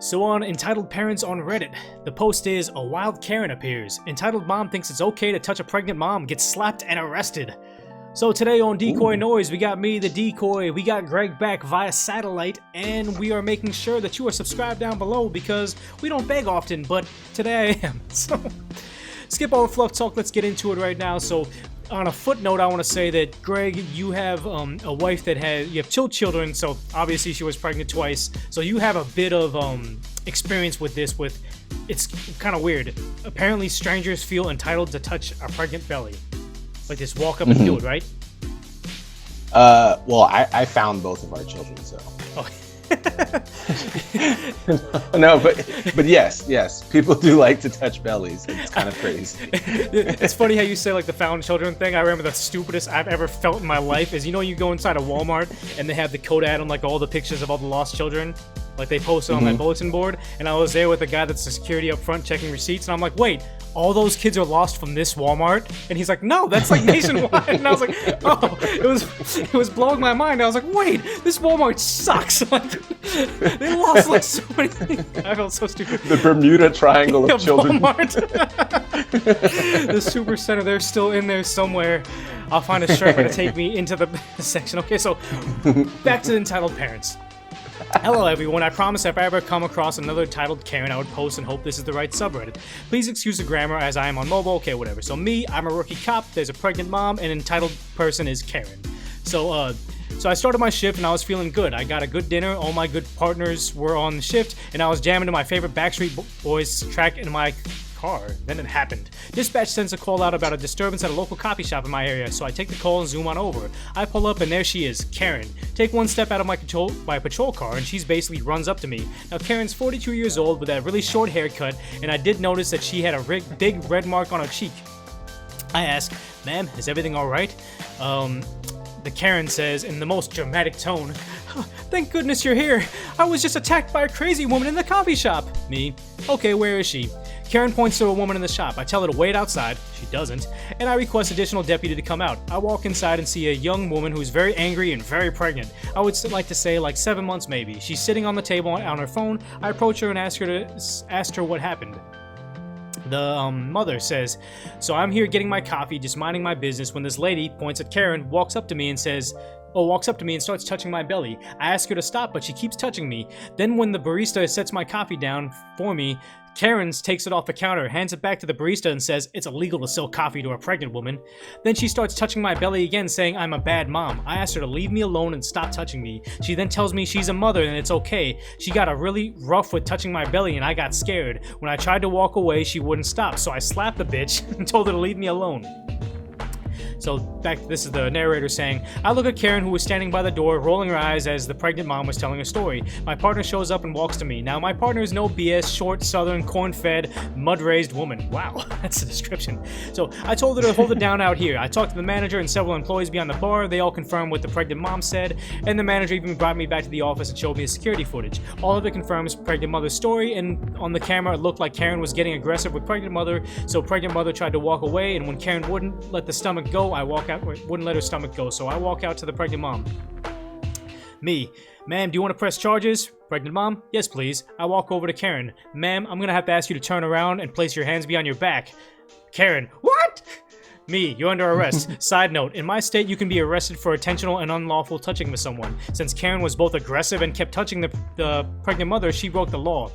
So on Entitled Parents on Reddit, the post is, a wild Karen appears. Entitled mom thinks it's okay to touch a pregnant mom, gets slapped and arrested. So today on Decoy Noise, we got me, the decoy, we got Greg back via satellite, and we are making sure that you are subscribed down below because we don't beg often, but today I am. So skip all the fluff talk, let's get into it right now. So on a footnote, I want to say that, Greg, you have a wife that you have 2 children, so obviously she was pregnant twice, so you have a bit of experience with this. It's kind of weird. Apparently strangers feel entitled to touch a pregnant belly. Like just walk up and do it, right? Well, I found both of our children, so. Oh. No, but yes, people do like to touch bellies. It's kind of crazy. It's funny how you say like the found children thing. I remember the stupidest I've ever felt in my life is, you go inside a Walmart and they have the code ad on like all the pictures of all the lost children. Like they posted on that bulletin board, and I was there with the guy that's the security up front checking receipts, and I'm like, wait, all those kids are lost from this Walmart? And he's like, no, that's like nationwide. And I was like, oh, it was blowing my mind. I was like, wait, this Walmart sucks. Like, they lost like so many things. I felt so stupid. The Bermuda Triangle of children. Walmart. The super center, they're still in there somewhere. I'll find a Sherpa to take me into the section. Okay, so back to the Entitled Parents. Hello everyone, I promise if I ever come across another entitled Karen, I would post and hope this is the right subreddit. Please excuse the grammar as I am on mobile, okay, whatever. So me, I'm a rookie cop, there's a pregnant mom, and an entitled person is Karen. So I started my shift and I was feeling good. I got a good dinner, all my good partners were on the shift, and I was jamming to my favorite Backstreet Boys track in my car. Then it happened. Dispatch sends a call out about a disturbance at a local coffee shop in my area, so I take the call and zoom on over. I pull up and there she is, Karen. Take one step out of my patrol car and she's basically runs up to me. Now Karen's 42 years old with that really short haircut, and I did notice that she had a big red mark on her cheek. I ask, ma'am, is everything alright? The Karen says in the most dramatic tone, thank goodness you're here. I was just attacked by a crazy woman in the coffee shop. Me, okay, where is she? Karen points to a woman in the shop. I tell her to wait outside. She doesn't. And I request additional deputy to come out. I walk inside and see a young woman who's very angry and very pregnant. I would like to say like 7 months maybe. She's sitting on the table on her phone. I approach her and ask her what happened. The mother says, so I'm here getting my coffee, just minding my business, when this lady points at Karen, walks up to me and starts touching my belly. I ask her to stop, but she keeps touching me. Then when the barista sets my coffee down for me, Karen takes it off the counter, hands it back to the barista and says, it's illegal to sell coffee to a pregnant woman. Then she starts touching my belly again, saying I'm a bad mom. I ask her to leave me alone and stop touching me. She then tells me she's a mother and it's okay. She got a really rough with touching my belly and I got scared. When I tried to walk away, she wouldn't stop, so I slapped the bitch and told her to leave me alone. So this is the narrator saying, I look at Karen, who was standing by the door, rolling her eyes as the pregnant mom was telling her story. My partner shows up and walks to me. Now, my partner is no BS, short, southern, corn-fed, mud-raised woman. Wow, that's the description. So I told her to hold it down out here. I talked to the manager and several employees behind the bar. They all confirmed what the pregnant mom said, and the manager even brought me back to the office and showed me the security footage. All of it confirms pregnant mother's story, and on the camera, it looked like Karen was getting aggressive with pregnant mother, so pregnant mother tried to walk away, and when Karen wouldn't let the stomach go, wouldn't let her stomach go, so I walk out to the pregnant mom. Me, ma'am, do you want to press charges? Pregnant mom, yes please. I walk over to Karen. Ma'am, I'm gonna have to ask you to turn around and place your hands behind your back. Karen, what? Me, you're under arrest. Side note, in my state you can be arrested for intentional and unlawful touching with someone. Since Karen was both aggressive and kept touching the pregnant mother, she broke the law.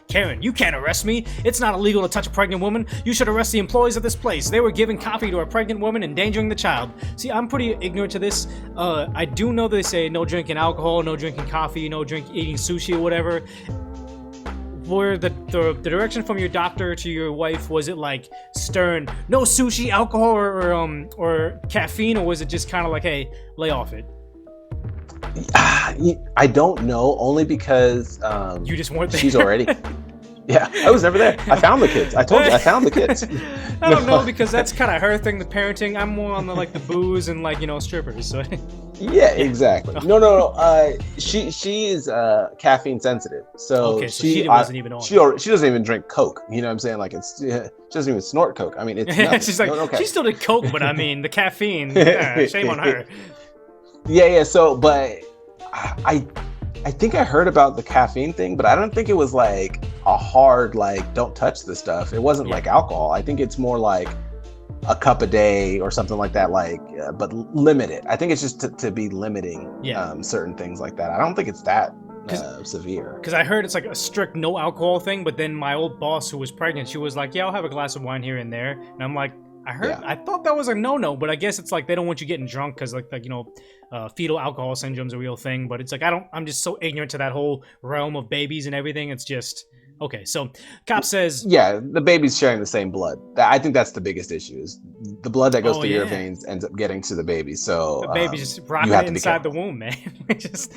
Karen, you can't arrest me. It's not illegal to touch a pregnant woman. You should arrest the employees of this place. They were giving coffee to a pregnant woman, endangering the child. See, I'm pretty ignorant to this. I do know they say no drinking alcohol, no drinking coffee, no eating sushi or whatever. Were the direction from your doctor to your wife, was it like stern, no sushi, alcohol, or caffeine, or was it just kind of like, hey, lay off it? I don't know, only because you just weren't there. She's already. Yeah, I was never there. I found the kids. I told you, I found the kids. I don't know, because that's kind of her thing, the parenting. I'm more on the the booze and strippers. So. Yeah, exactly. No. She is caffeine sensitive, so okay, so she wasn't even on. She doesn't even drink Coke. You know what I'm saying? Like she doesn't even snort Coke. I mean, it's nothing. She's like, okay. She still did Coke, but I mean the caffeine. Shame on her. Yeah. So, but I I think I heard about the caffeine thing, but I don't think it was like a hard, like, don't touch this stuff. It wasn't like alcohol. I think it's more like a cup a day or something like that, like, but limit it. I think it's just to be limiting certain things like that. I don't think it's that severe. Because I heard it's like a strict no alcohol thing, but then my old boss who was pregnant, she was like, yeah, I'll have a glass of wine here and there. And I'm like, I thought that was a no-no, but I guess it's like they don't want you getting drunk because like you know, fetal alcohol syndrome's a real thing. But it's like I'm just so ignorant to that whole realm of babies and everything. It's just okay. So cop says, yeah, the baby's sharing the same blood. I think that's the biggest issue is the blood that goes through your veins ends up getting to the baby. So the baby's just rocking inside the womb, man. Just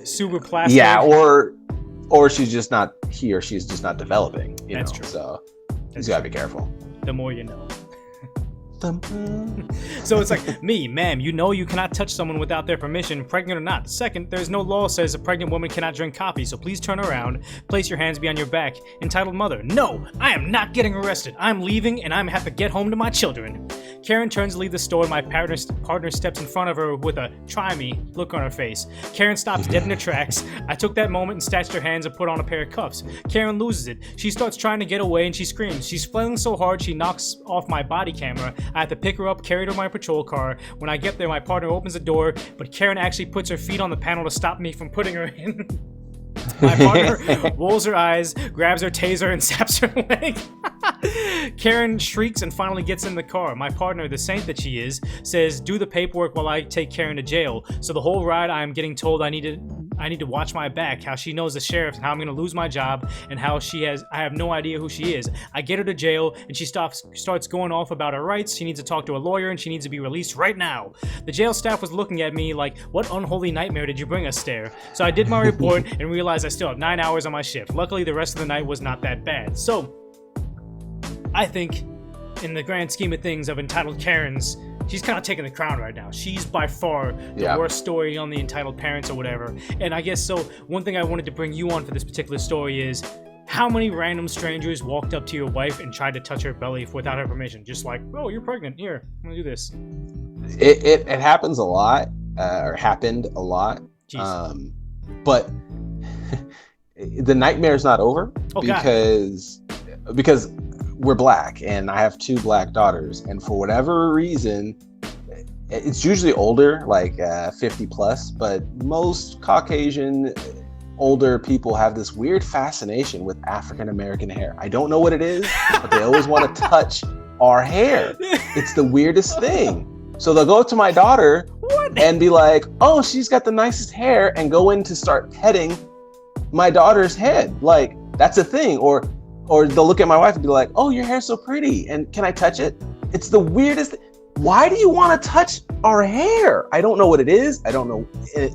super plastic. Yeah, or she's just not she's just not developing. That's true. So you gotta be careful. The more you know. So it's like, me, ma'am, you know you cannot touch someone without their permission, pregnant or not. Second, there's no law says a pregnant woman cannot drink coffee, so please turn around, place your hands behind your back. Entitled mother, no, I am not getting arrested. I'm leaving and I'm have to get home to my children. Karen turns to leave the store and my partner steps in front of her with a try me look on her face. Karen stops dead in her tracks. I took that moment and snatched her hands and put on a pair of cuffs. Karen loses it. She starts trying to get away and she screams. She's flailing so hard she knocks off my body camera. I have to pick her up, carry her to my patrol car. When I get there, my partner opens the door, but Karen actually puts her feet on the panel to stop me from putting her in. My partner rolls her eyes, grabs her taser, and zaps her leg. Karen shrieks and finally gets in the car. My partner, the saint that she is, says, do the paperwork while I take Karen to jail. So the whole ride I am getting told I need to watch my back, how she knows the sheriff and how I'm going to lose my job and how I have no idea who she is. I get her to jail and she starts going off about her rights. She needs to talk to a lawyer and she needs to be released right now. The jail staff was looking at me like, what unholy nightmare did you bring us there? So I did my report and realized I still have 9 hours on my shift. Luckily, the rest of the night was not that bad. So I think in the grand scheme of things of Entitled Karens, she's kind of taking the crown right now. She's by far the worst story on the Entitled Parents or whatever. And I guess so, one thing I wanted to bring you on for this particular story is how many random strangers walked up to your wife and tried to touch her belly without her permission? Just like, oh, you're pregnant. Here, I'm going to do this. It happens a lot, or happened a lot. But the nightmare's not over because we're black and I have 2 black daughters, and for whatever reason it's usually older, like 50 plus, but most Caucasian older people have this weird fascination with African American hair. I don't know what it is, but they always want to touch our hair. It's the weirdest thing. So they'll go up to my daughter and be like, oh, she's got the nicest hair, and go in to start petting my daughter's head. Like, that's a thing. Or they'll look at my wife and be like, oh, your hair's so pretty, and can I touch it? It's the weirdest. Why do you want to touch our hair? I don't know what it is. I don't know.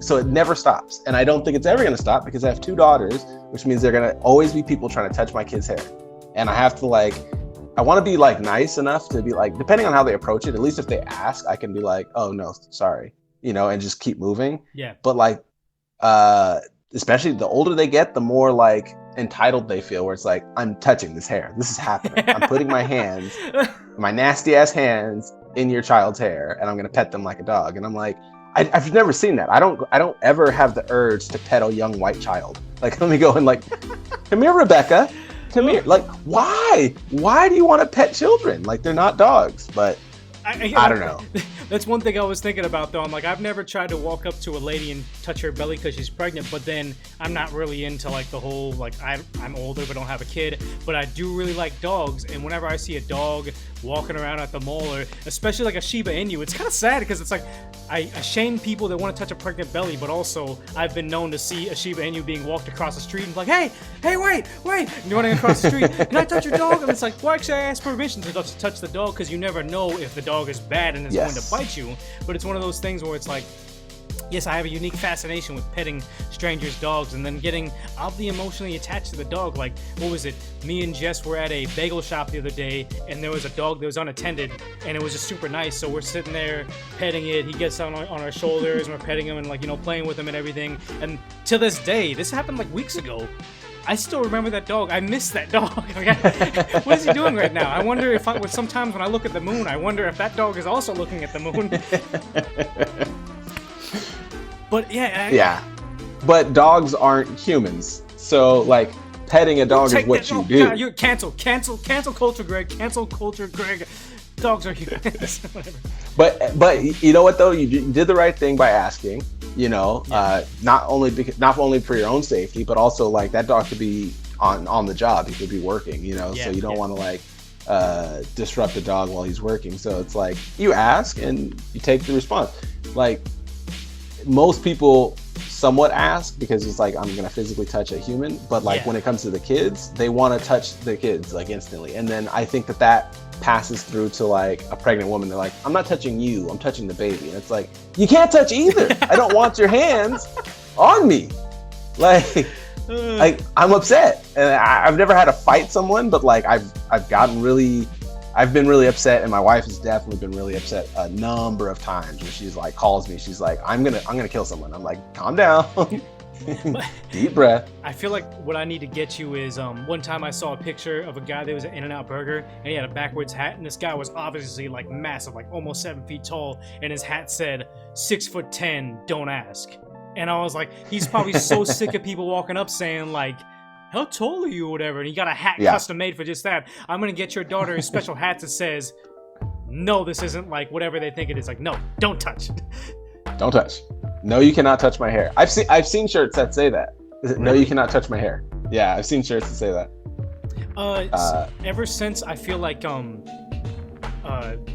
So it never stops. And I don't think it's ever going to stop because I have 2 daughters, which means they're going to always be people trying to touch my kids' hair. And I have to I want to be like nice enough to be like, depending on how they approach it, at least if they ask, I can be like, oh no, sorry, and just keep moving. Yeah. But like, especially the older they get, the more like entitled they feel, where it's like, I'm touching this hair. This is happening. I'm putting my hands, my nasty ass hands in your child's hair, and I'm going to pet them like a dog. And I'm like, I've never seen that. I don't ever have the urge to pet a young white child. Like, let me go and like, come here, Rebecca. Come here. Like, why? Why do you want to pet children? Like, they're not dogs. But I don't know. That's one thing I was thinking about, though. I'm like, I've never tried to walk up to a lady and touch her belly because she's pregnant, but then I'm not really into like the whole, like, I'm older but don't have a kid, but I do really like dogs, and whenever I see a dog walking around at the mall, or especially like a Shiba Inu, it's kind of sad because it's like, I shame people that want to touch a pregnant belly, but also I've been known to see a Shiba Inu being walked across the street and like, hey, wait, and you're running across the street, can I touch your dog? And it's like, well, actually, I asked permission to touch the dog because you never know if the dog is bad and is going to bite you. But it's one of those things where it's like, yes, I have a unique fascination with petting strangers' dogs and then getting oddly emotionally attached to the dog. Like, what was it? Me and Jess were at a bagel shop the other day, and there was a dog that was unattended, and it was just super nice. So we're sitting there petting it. He gets on our shoulders, and we're petting him and like, playing with him and everything. And to this day, this happened like weeks ago, I still remember that dog. I miss that dog. What is he doing right now? I wonder if sometimes when I look at the moon, I wonder if that dog is also looking at the moon. But yeah. but dogs aren't humans. So like petting a dog is what you do. God, you're cancel culture, Greg. Cancel culture, Greg. Dogs are humans. Whatever. But you know what though? You did the right thing by asking. You know, not only for your own safety, but also like that dog could be on the job. He could be working. You know, so you don't want to like disrupt a dog while he's working. So it's like you ask and you take the response. Like most people somewhat ask because it's like I'm gonna physically touch a human, but like when it comes to the kids, they want to touch the kids like instantly. And then I think that passes through to like a pregnant woman. They're like, I'm not touching you, I'm touching the baby. And it's like, you can't touch either. I don't want your hands on me. Like I'm upset, and I've never had to fight someone, but like I've been really upset, and my wife has definitely been really upset a number of times where she's like calls me, she's like, I'm gonna kill someone. I'm like, calm down. Deep breath. I feel like what I need to get you is one time I saw a picture of a guy that was an In-N-Out burger, and he had a backwards hat, and this guy was obviously like massive, like almost 7 feet tall, and his hat said 6'10", don't ask. And I was like, he's probably so sick of people walking up saying like, how tall are you or whatever, and he got a hat custom made for just that. I'm gonna get your daughter a special hat that says, no, this isn't like whatever they think it is. Like, no, don't touch. Don't touch. No, you cannot touch my hair. I've seen shirts that say that. No, you cannot touch my hair. Yeah, I've seen shirts that say that. Ever since I feel like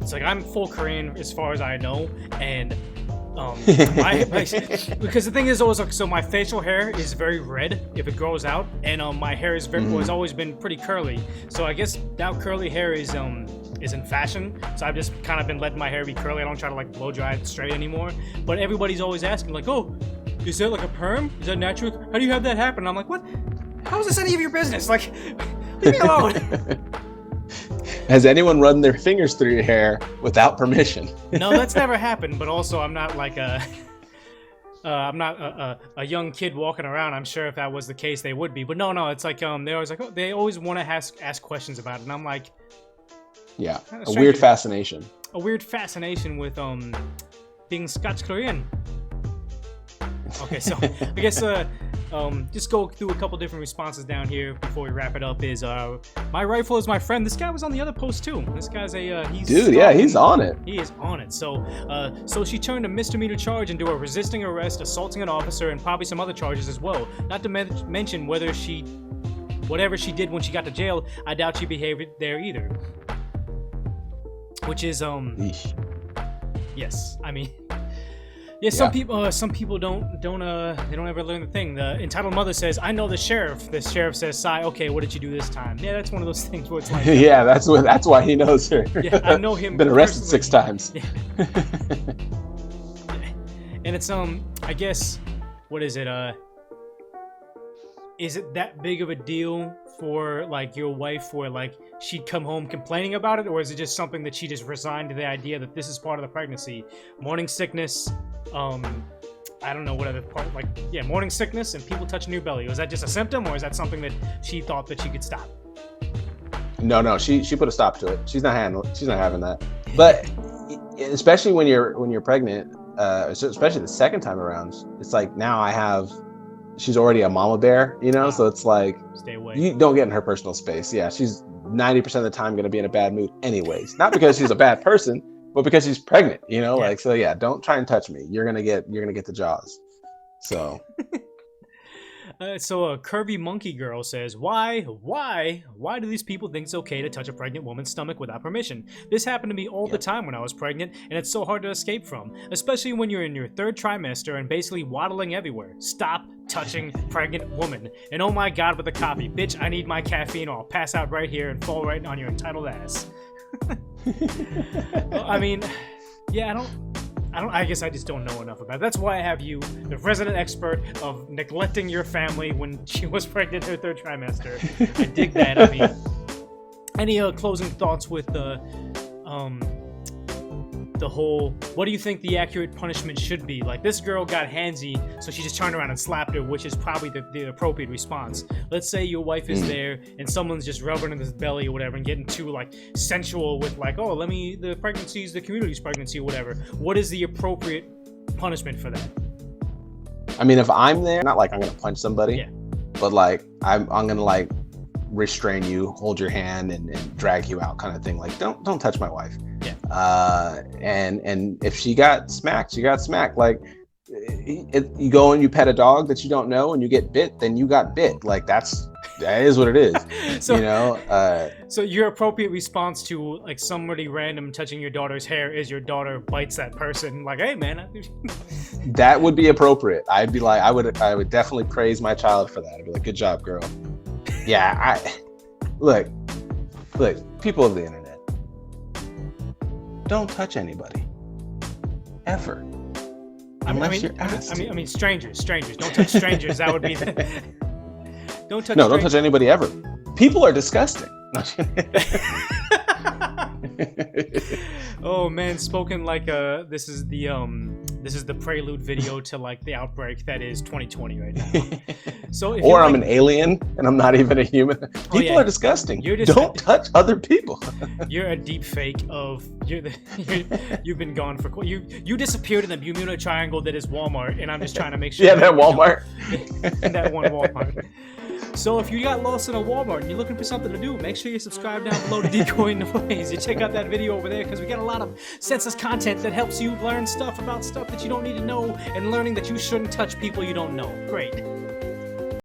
it's like I'm full Korean as far as I know, and because the thing is always like, so my facial hair is very red if it grows out, and my hair is has always been pretty curly. So I guess now curly hair is in fashion. So I've just kind of been letting my hair be curly. I don't try to like blow dry it straight anymore. But everybody's always asking like, oh, is that like a perm? Is that natural? How do you have that happen? And I'm like, what? How is this any of your business? Like, leave me alone. Has anyone run their fingers through your hair without permission? No, that's never happened. But also, I'm not like I'm not a young kid walking around. I'm sure if that was the case, they would be. But no, it's like they always want to ask questions about it, and I'm like, yeah, a weird fascination. A weird fascination with being Scotch Korean. Okay, so I guess just go through a couple different responses down here before we wrap it up. Is my rifle is my friend. This guy was on the other post too. This guy's he's on it. He is on it. So she turned a misdemeanor charge into a resisting arrest, assaulting an officer, and probably some other charges as well. Not to mention whatever she did when she got to jail. I doubt she behaved there either. Which is yes, I mean. Yeah, some people don't ever learn the thing. The entitled mother says, I know the sheriff. The sheriff says, Sai, okay, what did you do this time? Yeah, that's one of those things where it's like... yeah, that's why he knows her. Yeah, I know him. Been arrested 6 times. Yeah. And it's, I guess, what is it? Is it that big of a deal for, like, your wife where, like, she'd come home complaining about it? Or is it just something that she just resigned to the idea that this is part of the pregnancy? Morning sickness... I don't know what other part, like, yeah, morning sickness and people touching your belly. Was that just a symptom, or is that something that she thought that she could stop? No, she put a stop to it. She's not having that. But especially when you're pregnant, especially the second time around, it's like now she's already a mama bear, you know. So it's like, stay away. You don't get in her personal space. Yeah, she's 90% of the time going to be in a bad mood anyways. Not because she's a bad person, but because she's pregnant, you know, like, so yeah, don't try and touch me. You're gonna get the jaws. So. So a curvy monkey girl says, why do these people think it's okay to touch a pregnant woman's stomach without permission? This happened to me all the time when I was pregnant, and it's so hard to escape from, especially when you're in your 3rd trimester and basically waddling everywhere. Stop touching pregnant woman. And oh my god, with the copy, bitch, I need my caffeine or I'll pass out right here and fall right on your entitled ass. Well, I mean, yeah, I guess I just don't know enough about it. That's why I have you, the resident expert of neglecting your family when she was pregnant her 3rd trimester. I dig that. I mean, any closing thoughts with the whole, what do you think the accurate punishment should be? Like, this girl got handsy, so she just turned around and slapped her, which is probably the appropriate response. Let's say your wife is there and someone's just rubbing in his belly or whatever and getting too, like, sensual with, like, oh, the pregnancy's the community's pregnancy or whatever. What is the appropriate punishment for that? I mean, if I'm there, not like I'm gonna punch somebody, Yeah. but like I'm gonna like restrain you, hold your hand, and drag you out, kind of thing. Like, don't touch my wife. Yeah. And if she got smacked, she got smacked. Like, you go and you pet a dog that you don't know and you get bit, then you got bit. Like, that is what it is. So, you know. So your appropriate response to like somebody random touching your daughter's hair is your daughter bites that person. Like, hey man. That would be appropriate. I'd be like, I would definitely praise my child for that. I'd be like, good job, girl. Yeah. Look, people of the internet, don't touch anybody ever. Unless you're asked. I mean, strangers. Don't touch strangers. That would be the. Don't touch. No, don't touch anybody ever. People are disgusting. Oh man, spoken like this is the prelude video to like the outbreak that is 2020 right now. So if or I'm an alien and I'm not even a human. People are disgusting. Don't touch other people. You're a deep fake of you've been gone for you disappeared in the Bermuda Triangle that is Walmart, and I'm just trying to make sure. Yeah, that Walmart. That one Walmart. So if you got lost in a Walmart and you're looking for something to do, make sure you subscribe down below to Decoy Noise. You check out that video over there because we got a lot of senseless content that helps you learn stuff about stuff that you don't need to know and learning that you shouldn't touch people you don't know. Great.